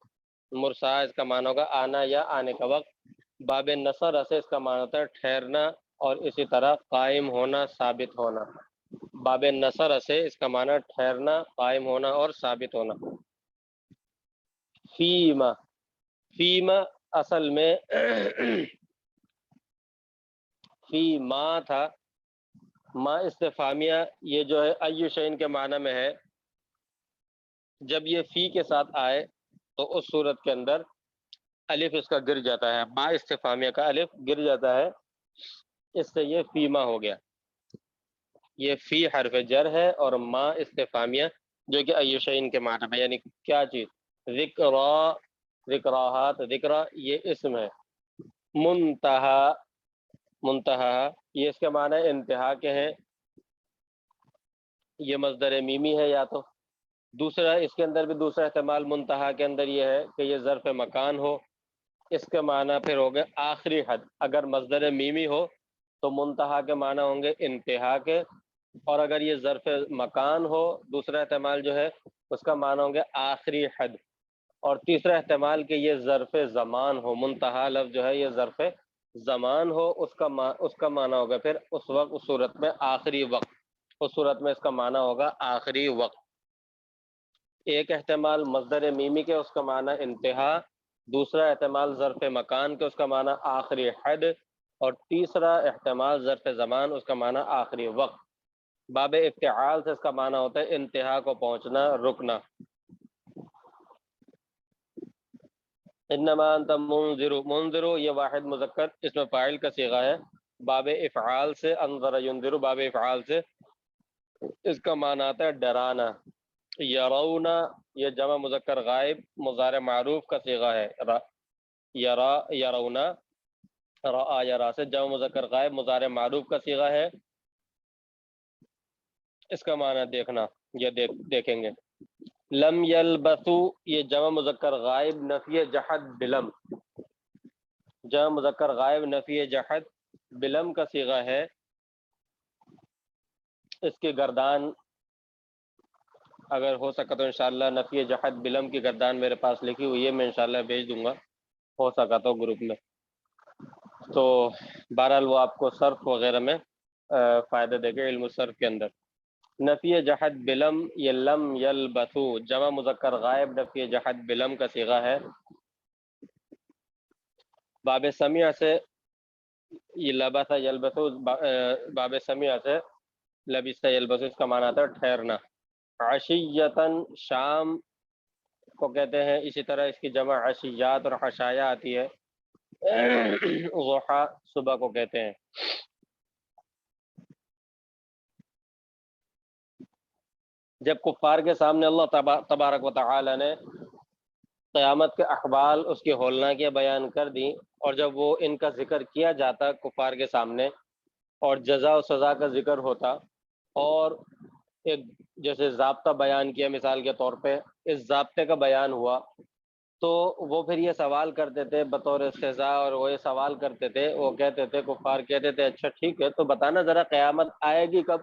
مرسا اس کا معنی ہوگا آنا یا آنے کا وقت. باب نصر سے اس کا معنی ہوتا ہے ٹھہرنا اور اسی طرح قائم ہونا ثابت ہونا. باب نصر سے اس کا معنی ٹھہرنا قائم ہونا اور ثابت ہونا. فیما فیما اصل میں فی ما تھا. ما استفہامیہ یہ جو ہے ایو شین کے معنی میں ہے. جب یہ فی کے ساتھ آئے تو اس صورت کے اندر الف اس کا گر جاتا ہے. ما استفہامیہ کا الف گر جاتا ہے, اس سے یہ فیما ہو گیا. یہ فی حرف جر ہے اور ما استفہامیہ جو کہ ایو شین کے معنی میں, یعنی کیا چیز. ذکرا ذکراہات ذکرا یہ اسم ہے. منتہا منتہا یہ اس کے معنی انتہا کے ہیں. یہ مصدر میمی ہے. یا تو دوسرا اس کے اندر بھی دوسرا احتمال منتہا کے اندر یہ ہے کہ یہ ظرف مکان ہو. اس کے معنی پھر ہو گئے آخری حد. اگر مصدر میمی ہو تو منتہا کے معنی ہوں گے انتہا کے, اور اگر یہ ظرف مکان ہو دوسرا احتمال جو ہے اس کا معنی ہوں گے آخری حد. اور تیسرا احتمال کہ یہ ظرف زمان ہو. منتہا لفظ جو ہے یہ ظرف زمان ہو, اس کا معنی ہوگا پھر اس وقت اس صورت میں آخری وقت. اس صورت میں اس کا معنی ہوگا آخری وقت. ایک احتمال مصدر میمی کے اس کا معنی انتہا, دوسرا احتمال ظرف مکان کے اس کا معنی آخری حد, اور تیسرا احتمال ظرف زمان اس کا معنی آخری وقت. باب افتعال سے اس کا معنی ہوتا ہے انتہا کو پہنچنا, رکنا. انما انت منذر, منذر یہ واحد مذکر اس میں فاعل کا صیغہ ہے. باب افعال سے انذر ینذر, باب افعال سے اس کا معنی آتا ہے ڈرانا. یرونا یہ جمع مذکر غائب مضارع معروف کا صیغہ ہے. یرا یرونا, را یرا سے جمع مذکر غائب مضارع معروف کا صیغہ ہے. اس کا معنی دیکھنا, یہ دیکھیں گے. لم یلبثو یہ جمع مذکر غائب نفی جحد بلم, جمع مذکر غائب نفی جحد بلم کا صیغہ ہے. اس کی گردان اگر ہو سکا تو انشاءاللہ نفی جحد بلم کی گردان میرے پاس لکھی ہوئی ہے, میں انشاءاللہ بھیج دوں گا ہو سکا تو گروپ میں. تو بہرحال وہ آپ کو صرف وغیرہ میں فائدہ دے گا, علم الصرف کے اندر. نفی جحد بلم یہ لم یلبثو جمع مذکر غائب نفی جحد بلم کا صیغہ ہے. باب سمیع سے یہ لبث یلبثو, باب سمیع سے لبث یلبثو اس کا معنی آتا ہے ٹھہرنا. عشیتاً شام کو کہتے ہیں, اسی طرح اس کی جمع عشیات اور حشایا آتی ہے. ضحا صبح کو کہتے ہیں. جب کفار کے سامنے اللہ تبارک و تعالی نے قیامت کے احوال اس کی ہولناکیاں بیان کر دیں, اور جب وہ ان کا ذکر کیا جاتا کفار کے سامنے اور جزا و سزا کا ذکر ہوتا, اور ایک جیسے ضابطہ بیان کیا مثال کے طور پہ, اس ضابطے کا بیان ہوا تو وہ پھر یہ سوال کرتے تھے بطور استہزاء, اور وہ یہ سوال کرتے تھے, وہ کہتے تھے کفار کہتے تھے اچھا ٹھیک ہے تو بتانا ذرا قیامت آئے گی کب,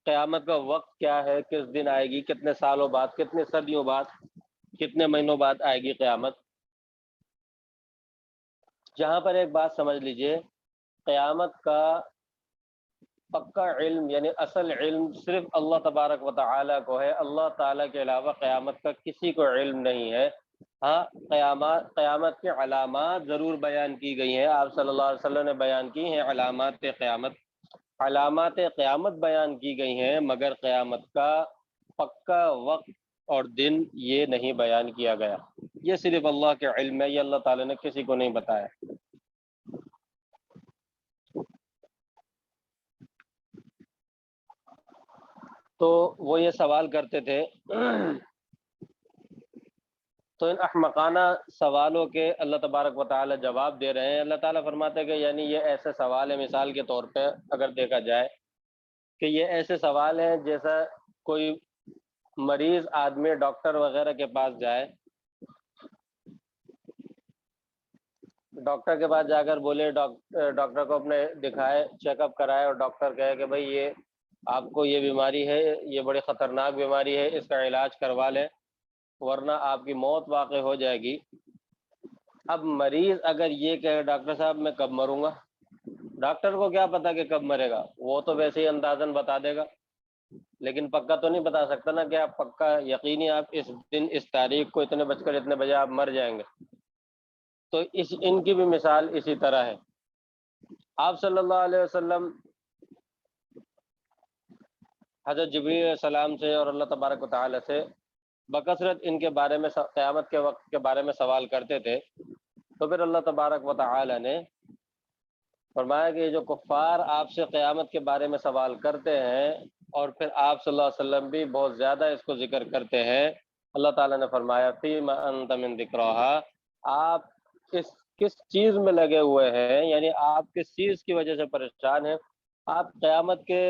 قیامت کا وقت کیا ہے, کس دن آئے گی, کتنے سالوں بعد, کتنے صدیوں بعد, کتنے مہینوں بعد آئے گی قیامت. جہاں پر ایک بات سمجھ لیجئے, قیامت کا پکا علم یعنی اصل علم صرف اللہ تبارک و تعالی کو ہے. اللہ تعالی کے علاوہ قیامت کا کسی کو علم نہیں ہے. ہاں قیامت کے علامات ضرور بیان کی گئی ہیں, آپ صلی اللہ علیہ وسلم نے بیان کی ہیں علامات قیامت, علامات قیامت بیان کی گئی ہیں, مگر قیامت کا پکا وقت اور دن یہ نہیں بیان کیا گیا. یہ صرف اللہ کے علم ہے, یہ اللہ تعالی نے کسی کو نہیں بتایا. تو وہ یہ سوال کرتے تھے, تو ان احمقانہ سوالوں کے اللہ تبارک و تعالی جواب دے رہے ہیں. اللہ تعالیٰ فرماتے ہیں کہ یعنی یہ ایسے سوال ہے, مثال کے طور پہ اگر دیکھا جائے کہ یہ ایسے سوال ہیں جیسا کوئی مریض آدمی ڈاکٹر وغیرہ کے پاس جائے, ڈاکٹر کے پاس جا کر بولے, ڈاکٹر کو اپنے دکھائے, چیک اپ کرائے, اور ڈاکٹر کہے کہ بھائی یہ آپ کو یہ بیماری ہے, یہ بڑی خطرناک بیماری ہے, اس کا علاج کروا لیں. ورنہ آپ کی موت واقع ہو جائے گی۔ اب مریض اگر یہ کہے ڈاکٹر صاحب میں کب مروں گا، ڈاکٹر کو کیا پتا کہ کب مرے گا، وہ تو ویسے ہی اندازاً بتا دے گا، لیکن پکا تو نہیں بتا سکتا نا کہ آپ پکا یقینی آپ اس دن اس تاریخ کو اتنے بج کر اتنے بجے آپ مر جائیں گے۔ تو ان کی بھی مثال اسی طرح ہے۔ آپ صلی اللہ علیہ وسلم حضرت جبریل علیہ السلام سے اور اللہ تبارک و تعالی سے بکثرت ان کے بارے میں قیامت کے وقت کے بارے میں سوال کرتے تھے، تو پھر اللہ تبارک و تعالی نے فرمایا کہ یہ جو کفار آپ سے قیامت کے بارے میں سوال کرتے ہیں اور پھر آپ صلی اللہ علیہ وسلم بھی بہت زیادہ اس کو ذکر کرتے ہیں، اللہ تعالیٰ نے فرمایا فیم انت من ذکرہا، آپ کس چیز میں لگے ہوئے ہیں، یعنی آپ کس چیز کی وجہ سے پریشان ہیں، آپ قیامت کے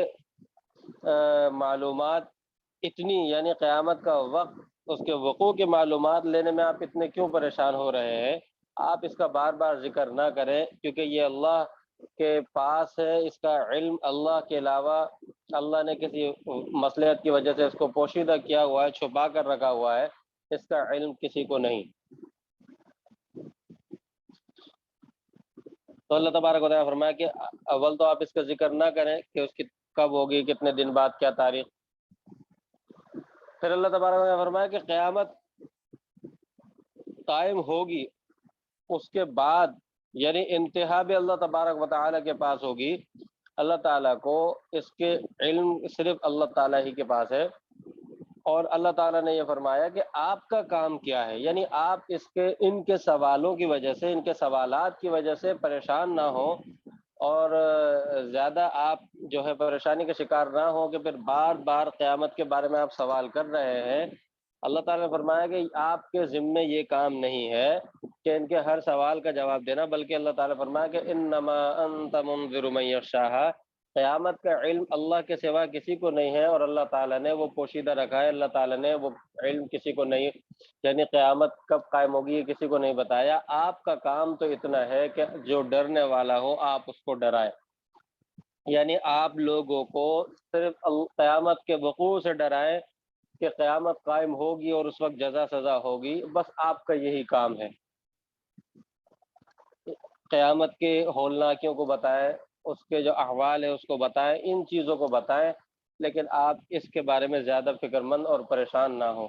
معلومات اتنی، یعنی قیامت کا وقت اس کے وقوع کی معلومات لینے میں آپ اتنے کیوں پریشان ہو رہے ہیں، آپ اس کا بار بار ذکر نہ کریں، کیونکہ یہ اللہ کے پاس ہے، اس کا علم اللہ کے علاوہ اللہ نے کسی مصلحت کی وجہ سے اس کو پوشیدہ کیا ہوا ہے، چھپا کر رکھا ہوا ہے، اس کا علم کسی کو نہیں۔ تو اللہ تبارک و تعالیٰ فرمایا کہ اول تو آپ اس کا ذکر نہ کریں کہ اس کی کب ہوگی، کتنے دن بعد، کیا تاریخ۔ پھر اللہ تبارک و تعالیٰ نے فرمایا کہ قیامت قائم ہوگی، اس کے بعد یعنی انتہا بھی اللہ تبارک و تعالیٰ کے پاس ہوگی، اللہ تعالیٰ کو اس کے علم صرف اللہ تعالیٰ ہی کے پاس ہے۔ اور اللہ تعالیٰ نے یہ فرمایا کہ آپ کا کام کیا ہے، یعنی آپ ان کے سوالوں کی وجہ سے، ان کے سوالات کی وجہ سے پریشان نہ ہو، اور زیادہ آپ جو ہے پریشانی کا شکار نہ ہو کہ پھر بار بار قیامت کے بارے میں آپ سوال کر رہے ہیں۔ اللہ تعالیٰ نے فرمایا کہ آپ کے ذمے یہ کام نہیں ہے کہ ان کے ہر سوال کا جواب دینا، بلکہ اللہ تعالیٰ نے فرمایا کہ انما انت منذر من یخشاھا، قیامت کا علم اللہ کے سوا کسی کو نہیں ہے، اور اللہ تعالیٰ نے وہ پوشیدہ رکھا ہے، اللہ تعالیٰ نے وہ علم کسی کو نہیں، یعنی قیامت کب قائم ہوگی یہ کسی کو نہیں بتایا۔ آپ کا کام تو اتنا ہے کہ جو ڈرنے والا ہو آپ اس کو ڈرائیں، یعنی آپ لوگوں کو صرف قیامت کے وقوع سے ڈرائیں کہ قیامت قائم ہوگی اور اس وقت جزا سزا ہوگی، بس آپ کا یہی کام ہے۔ قیامت کے ہولناکیوں کو بتائیں، اس کے جو احوال ہے اس کو بتائیں، ان چیزوں کو بتائیں، لیکن آپ اس کے بارے میں زیادہ فکر مند اور پریشان نہ ہو۔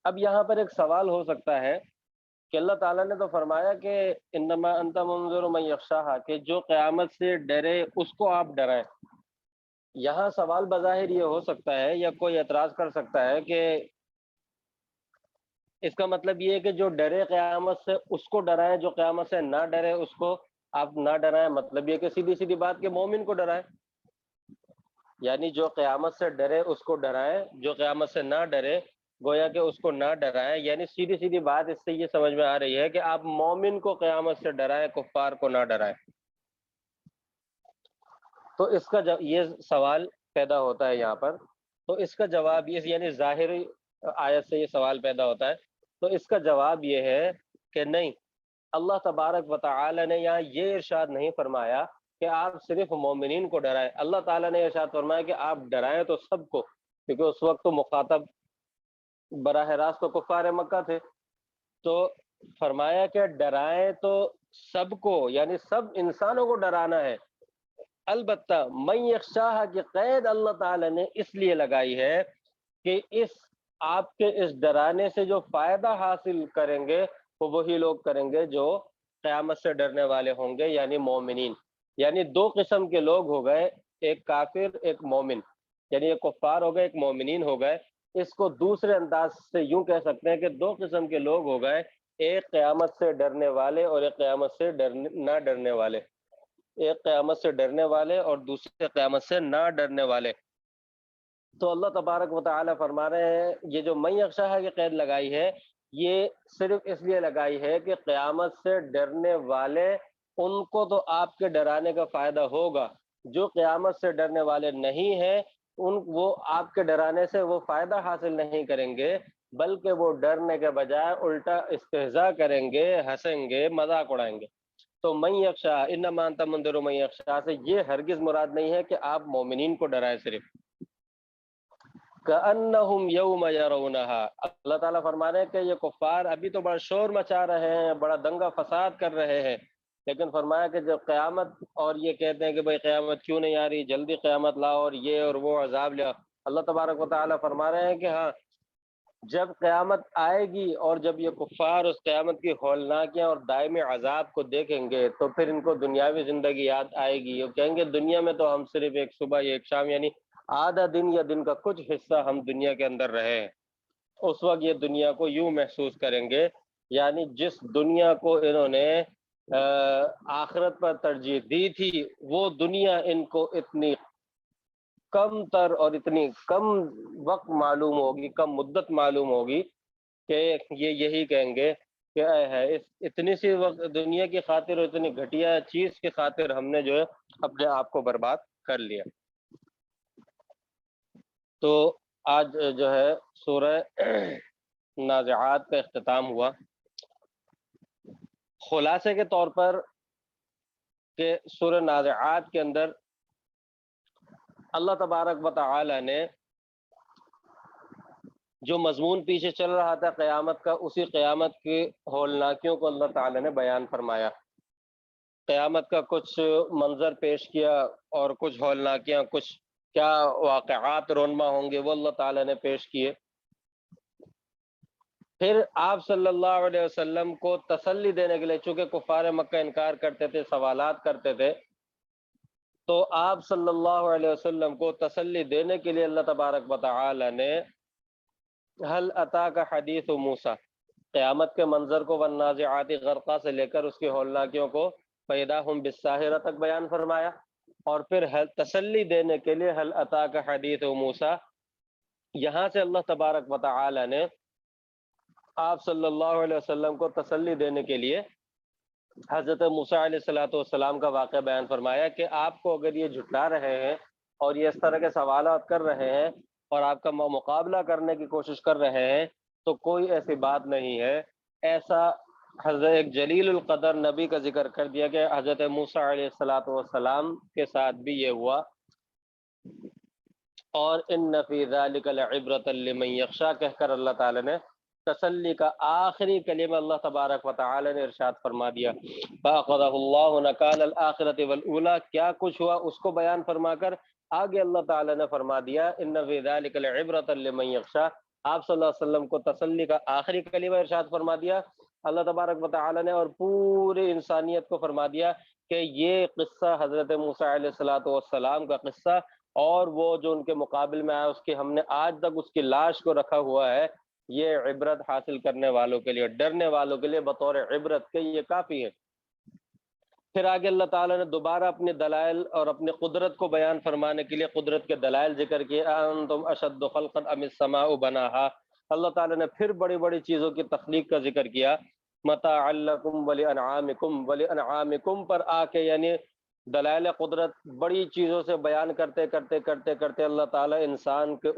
اب یہاں پر ایک سوال ہو سکتا ہے کہ اللہ تعالیٰ نے تو فرمایا کہ انما انت منذر من یخشاھا، کہ جو قیامت سے ڈرے اس کو آپ ڈرائیں۔ یہاں سوال بظاہر یہ ہو سکتا ہے یا کوئی اعتراض کر سکتا ہے کہ اس کا مطلب یہ ہے کہ جو ڈرے قیامت سے اس کو ڈرائیں، جو قیامت سے نہ ڈرے اس کو آپ نہ ڈرائیں، مطلب یہ کہ سیدھی سیدھی بات کہ مومن کو ڈرائیں، یعنی جو قیامت سے ڈرے اس کو ڈرائیں، جو قیامت سے نہ ڈرے گویا کہ اس کو نہ ڈرائیں، یعنی سیدھی سیدھی بات اس سے یہ سمجھ میں آ رہی ہے کہ آپ مومن کو قیامت سے ڈرائیں، کفار کو نہ ڈرائیں۔ تو اس کا یہ سوال پیدا ہوتا ہے یہاں پر، تو اس کا جواب یہ، یعنی ظاہری آیت سے یہ سوال پیدا ہوتا ہے، تو اس کا جواب یہ ہے کہ نہیں، اللہ تبارک و تعالی نے یہاں یہ ارشاد نہیں فرمایا کہ آپ صرف مومنین کو ڈرائیں، اللہ تعالیٰ نے ارشاد فرمایا کہ آپ ڈرائیں تو سب کو، کیونکہ اس وقت تو مخاطب براہ راست تو کفار مکہ تھے، تو فرمایا کہ ڈرائیں تو سب کو، یعنی سب انسانوں کو ڈرانا ہے۔ البتہ من یخشاھا کی قید اللہ تعالیٰ نے اس لیے لگائی ہے کہ آپ کے اس ڈرانے سے جو فائدہ حاصل کریں گے وہ وہی لوگ کریں گے جو قیامت سے ڈرنے والے ہوں گے، یعنی مومنین۔ یعنی دو قسم کے لوگ ہو گئے، ایک کافر ایک مومن، یعنی ایک کفار ہو گئے ایک مومنین ہو گئے۔ اس کو دوسرے انداز سے یوں کہہ سکتے ہیں کہ دو قسم کے لوگ ہو گئے، ایک قیامت سے ڈرنے والے اور ایک قیامت سے نہ ڈرنے والے، ایک قیامت سے ڈرنے والے اور دوسرے قیامت سے نہ ڈرنے والے۔ تو اللہ تبارک و تعالیٰ فرما رہے ہیں یہ جو من یخشاھا کی قید لگائی ہے یہ صرف اس لیے لگائی ہے کہ قیامت سے ڈرنے والے ان کو تو آپ کے ڈرانے کا فائدہ ہوگا، جو قیامت سے ڈرنے والے نہیں ہیں وہ آپ کے ڈرانے سے وہ فائدہ حاصل نہیں کریں گے، بلکہ وہ ڈرنے کے بجائے الٹا استہزاء کریں گے، ہنسیں گے، مذاق اڑائیں گے۔ تو من یخشا انما انت منذر من یخشا سے یہ ہرگز مراد نہیں ہے کہ آپ مومنین کو ڈرائیں صرف، کأنہم یوم یرونہا، اللہ تعالیٰ فرما رہے ہیں کہ یہ کفار ابھی تو بڑا شور مچا رہے ہیں، بڑا دنگا فساد کر رہے ہیں، لیکن فرمایا کہ جب قیامت، اور یہ کہتے ہیں کہ بھئی قیامت کیوں نہیں آ رہی، جلدی قیامت لاؤ اور یہ اور وہ عذاب لیا، اللہ تبارک و تعالیٰ فرما رہے ہیں کہ ہاں جب قیامت آئے گی اور جب یہ کفار اس قیامت کی ہولناکیاں اور دائمی عذاب کو دیکھیں گے تو پھر ان کو دنیاوی زندگی یاد آئے گی، وہ کہیں گے دنیا میں تو ہم صرف ایک صبح ایک شام، یعنی آدھا دن یا دن کا کچھ حصہ ہم دنیا کے اندر رہے ہیں۔ اس وقت یہ دنیا کو یوں محسوس کریں گے، یعنی جس دنیا کو انہوں نے آخرت پر ترجیح دی تھی، وہ دنیا ان کو اتنی کم تر اور اتنی کم وقت معلوم ہوگی، کم مدت معلوم ہوگی کہ یہ یہی کہیں گے کہ اے ہے اس اتنی سی وقت دنیا کی خاطر اور اتنی گھٹیا چیز کی خاطر ہم نے جو ہے اپنے آپ کو برباد کر لیا۔ تو آج جو ہے سورہ نازعات کا اختتام ہوا۔ خلاصے کے طور پر کہ سورہ نازعات کے اندر اللہ تبارک و تعالی نے جو مضمون پیچھے چل رہا تھا قیامت کا، اسی قیامت کی ہولناکیوں کو اللہ تعالی نے بیان فرمایا، قیامت کا کچھ منظر پیش کیا اور کچھ ہولناکیاں، کچھ کیا واقعات رونما ہوں گے وہ اللہ تعالی نے پیش کیے۔ پھر آپ صلی اللہ علیہ وسلم کو تسلی دینے کے لیے، چونکہ کفار مکہ انکار کرتے تھے، سوالات کرتے تھے، تو آپ صلی اللہ علیہ وسلم کو تسلی دینے کے لیے اللہ تبارک و تعالی نے حل اتاک حدیث موسیٰ، قیامت کے منظر کو، والنازعات غرقہ سے لے کر اس کی ہولناکیوں کو فیدا ہم بالساہرہ تک بیان فرمایا، اور پھر تسلی دینے کے لیے حل اتاک حدیث موسیٰ، یہاں سے اللہ تبارک و تعالی نے آپ صلی اللہ علیہ وسلم کو تسلی دینے کے لیے حضرت موسیٰ علیہ السلام کا واقعہ بیان فرمایا کہ آپ کو اگر یہ جھٹلا رہے ہیں اور یہ اس طرح کے سوالات کر رہے ہیں اور آپ کا مقابلہ کرنے کی کوشش کر رہے ہیں تو کوئی ایسی بات نہیں ہے۔ ایسا حضرت ایک جلیل القدر نبی کا ذکر کر دیا کہ حضرت موسیٰ علیہ السلام کے ساتھ بھی یہ ہوا، اور ان فی ذلک لعبرۃ لمن یخشی کہہ کر اللہ تعالی نے تسلی کا آخری کلمہ اللہ تبارک و تعالی نے ارشاد فرما دیا، فاخذہ اللہ نکال الآخرۃ والأولی، کیا کچھ ہوا اس کو بیان فرما کر آگے اللہ تعالی نے فرما دیا ان فی ذلک لعبرۃ لمن یخشی، آپ صلی اللہ علیہ وسلم کو تسلی کا آخری کلمہ ارشاد فرما دیا اللہ تبارک و تعالی نے، اور پوری انسانیت کو فرما دیا کہ یہ قصہ حضرت موسیٰ علیہ السلام کا قصہ، اور وہ جو ان کے مقابل میں آیا اس کی ہم نے آج تک اس کی لاش کو رکھا ہوا ہے، یہ عبرت حاصل کرنے والوں کے لیے، ڈرنے والوں کے لیے بطور عبرت کے یہ کافی ہے۔ پھر آگے اللہ تعالیٰ نے دوبارہ اپنے دلائل اور اپنے قدرت کو بیان فرمانے کے لیے قدرت کے دلائل ذکر کیے، انتم اشد خلقا ام السماء بناہا، اللہ تعالیٰ نے پھر بڑی بڑی چیزوں کی تخلیق کا ذکر کیا، متاعا لکم ولانعامکم، ولانعامکم پر آ کے یعنی دلائل قدرت بڑی چیزوں سے بیان کرتے کرتے کرتے کرتے اللہ تعالیٰ انسان کے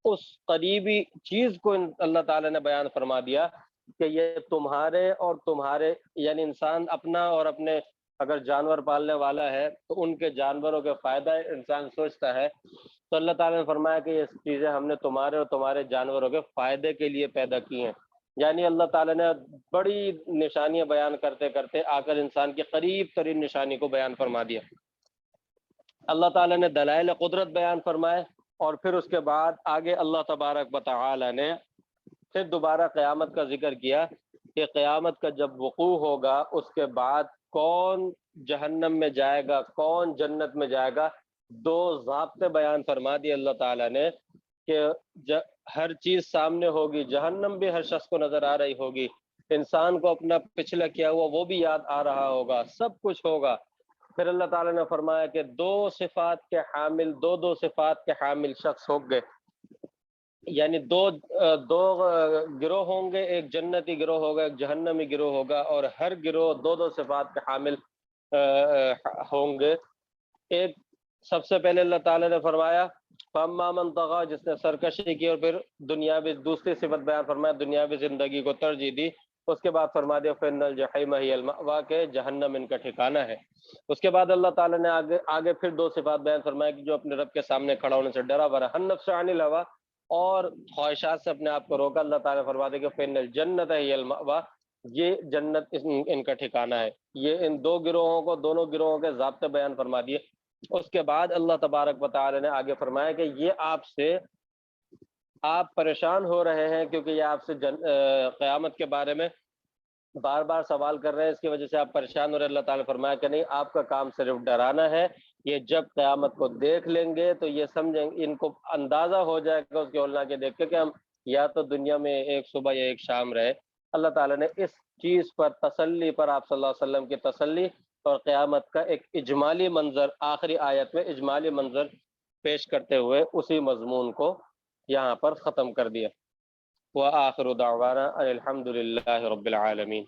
اس قریبی چیز کو اللہ تعالیٰ نے بیان فرما دیا کہ یہ تمہارے اور تمہارے، یعنی انسان اپنا اور اپنے، اگر جانور پالنے والا ہے تو ان کے جانوروں کے فائدہ انسان سوچتا ہے، تو اللہ تعالیٰ نے فرمایا کہ یہ چیزیں ہم نے تمہارے اور تمہارے جانوروں کے فائدے کے لیے پیدا کی ہیں، یعنی اللہ تعالیٰ نے بڑی نشانیاں بیان کرتے کرتے آ کر انسان کی قریب ترین نشانی کو بیان فرما دیا۔ اللہ تعالیٰ نے دلائل قدرت بیان فرمائے، اور پھر اس کے بعد آگے اللہ تبارک و تعالی نے پھر دوبارہ قیامت کا ذکر کیا کہ قیامت کا جب وقوع ہوگا اس کے بعد کون جہنم میں جائے گا، کون جنت میں جائے گا، دو ضابطے بیان فرما دیے اللہ تعالیٰ نے کہ ہر چیز سامنے ہوگی، جہنم بھی ہر شخص کو نظر آ رہی ہوگی، انسان کو اپنا پچھلا کیا ہوا وہ بھی یاد آ رہا ہوگا، سب کچھ ہوگا۔ پھر اللہ تعالیٰ نے فرمایا کہ دو صفات کے حامل، دو صفات کے حامل شخص ہوں گے، یعنی دو گروہ ہوں گے، ایک جنتی گروہ ہوگا، ایک جہنمی گروہ ہوگا، اور ہر گروہ دو صفات کے حامل ہوں گے۔ ایک سب سے پہلے اللہ تعالیٰ نے فرمایا فَأَمَّا مَنْ طَغَىٰ، جس نے سرکشی کی اور پھر دنیاوی دوسری صفت بیان فرمایا، دنیاوی زندگی کو ترجیح دی، اس کے بعد فرما دیا فإن الجحیم ہی المأویٰ کہ جہنم ان کا ٹھکانہ ہے۔ اس کے بعد اللہ تعالیٰ نے آگے پھر دو صفات بیان فرمایا کہ جو اپنے رب کے سامنے کھڑا ہونے سے ڈرا ورہن نفس عن الہویٰ اور خواہشات سے اپنے آپ کو روکا، اللہ تعالیٰ فرما دے کہ فإن الجنت ہی المأویٰ یہ جنت ان کا ٹھکانہ ہے۔ یہ ان دو گروہوں کو، دونوں گروہوں کے ضابطے بیان فرما دیے۔ اس کے بعد اللہ تبارک و تعالی نے آگے فرمایا کہ یہ آپ پریشان ہو رہے ہیں کیونکہ یہ آپ سے قیامت کے بارے میں بار بار سوال کر رہے ہیں، اس کی وجہ سے آپ پریشان ہو رہے ہیں۔ اللہ تعالیٰ نے فرمایا کہ نہیں، آپ کا کام صرف ڈرانا ہے۔ یہ جب قیامت کو دیکھ لیں گے تو یہ سمجھیں، ان کو اندازہ ہو جائے گا اس کے ہولنا کے دیکھ کے کہ ہم یا تو دنیا میں ایک صبح یا ایک شام رہے۔ اللہ تعالیٰ نے اس چیز پر تسلی پر آپ صلی اللہ علیہ وسلم کی تسلی اور قیامت کا ایک اجمالی منظر آخری آیت میں اجمالی منظر پیش کرتے ہوئے اسی مضمون کو یہاں پر ختم کر دیا۔ وآخر دعوانا الحمد للہ رب العالمین۔